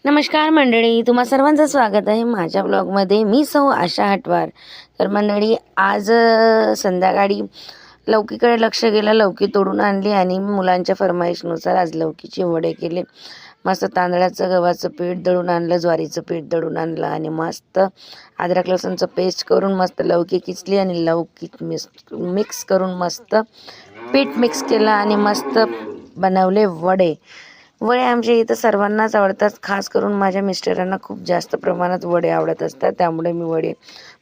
नमस्कार मंडळी, तुम्हा सर्वांचं स्वागत आहे माझ्या ब्लॉगमध्ये. मी सौ आशा हटवार. तर मंडळी, आज संध्याकाळी लौकीकडे लक्ष गेलं. लौकी तोडून आणली आणि मुलांच्या फरमाईशनुसार आज लौकीचे वडे केले. मस्त तांदळाचं गव्हाचं पीठ दळून आणलं, ज्वारीचं पीठ दळून आणलं आणि मस्त अद्रक लसूणचं पेस्ट करून मस्त लौकी किचली आणि लौकी मिक्स करून मस्त पीठ मिक्स केलं आणि मस्त बनवले वडे. वडे आमच्या इथं सर्वांनाच आवडतात, खास करून माझ्या मिस्टरांना खूप जास्त प्रमाणात वडे आवडत असतात. त्यामुळे मी वडे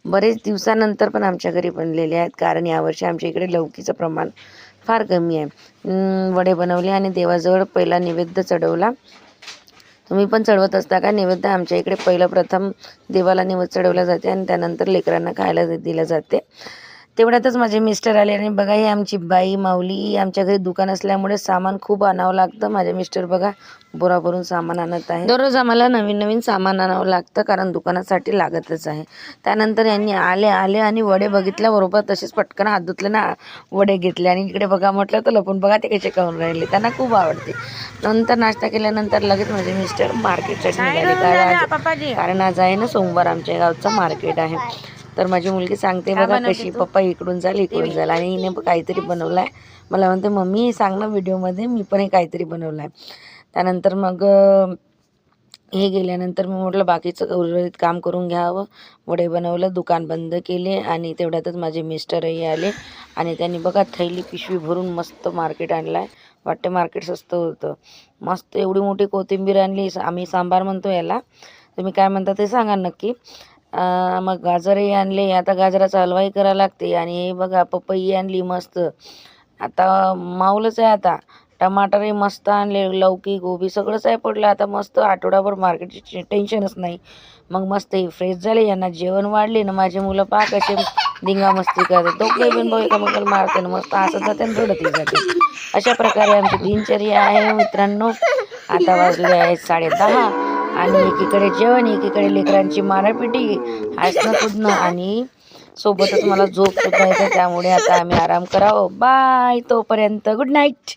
बरेच दिवसानंतर पण आमच्या घरी बनलेले आहेत, कारण यावर्षी आमच्या इकडे लौकीचं प्रमाण फार कमी आहे. वडे बनवले आणि देवाजवळ पहिला नैवेद्य चढवला. तुम्ही पण चढवत असता का नैवेद्य? आमच्या इकडे पहिलं प्रथम देवाला नैवेद्य चढवला जाते आणि त्यानंतर लेकरांना खायला दिलं जाते. तेवढ्यातच माझे मिस्टर आले आणि बघा, ही आमची बाई माऊली. आमच्या घरी दुकान असल्यामुळे सामान खूप आणावं लागतं. माझे मिस्टर बघा बोरा भरून सामान आणत आहे. दररोज आम्हाला नवीन नवीन सामान आणावं लागतं, कारण दुकानासाठी लागतच आहे. त्यानंतर यांनी आले आणि वडे बघितल्याबरोबर तसेच पटकन हात धुतले ना वडे घेतले आणि इकडे बघा म्हटलं तर लपून बघा ते कसे खाऊन राहिले. त्यांना खूप आवडते. नंतर नाश्ता केल्यानंतर लगेच माझे मिस्टर मार्केटसाठी निघाले, कारण आज आहे ना सोमवार, आमच्या गावचं मार्केट आहे. तर माझी मुलगी सांगते बघा कशी, पप्पा इकडून जाल आणि हिने काहीतरी बनवलं आहे. मला म्हणते मम्मी सांग ना व्हिडिओमध्ये, मी पण काहीतरी बनवलं आहे. त्यानंतर मग हे गेल्यानंतर मी म्हटलं बाकीचं उर्वरित काम करून घ्यावं. वडे बनवलं, दुकान बंद केले आणि तेवढ्यातच माझे मिस्टरही आले आणि त्यांनी बघा थैली पिशवी भरून मस्त मार्केट आणलं आहे. वाटते मार्केट स्वस्त होतं. मस्त एवढी मोठी कोथिंबीर आणली, आम्ही सांबार म्हणतो याला, तुम्ही काय म्हणता ते सांगा नक्की. मग गाजरही आणले, आता गाजराचा हलवाही करायला लागते. आणि हे बघा पपई आणली मस्त, आता माऊलच आहे. आता टमाटरही मस्त आणले, लौकी गोबी सगळंच आहे पडलं. आता मस्त आठवडाभर मार्केटची टेन्शनच नाही. मग मस्त ही फ्रेश झाले, यांना जेवण वाढले ना. माझे मुलं पहा कसे धिंगा मस्ती करतात, दोघे पण भाऊ एकामेकाला मारते ना, मस्त हसत जाते आणि रडतही जाते. अशा प्रकारे आमची दिनचर्या आहे मित्रांनो. आता वाजले आहेत 10:30 आणि एकीकडे जेवण, एकीकडे लेकरांची मारापिटी, हसणं कुदणं आणि सोबतच मला झोप सुद्धा येते. त्यामुळे आता आम्ही आराम करावं. बाय, तोपर्यंत गुड नाईट.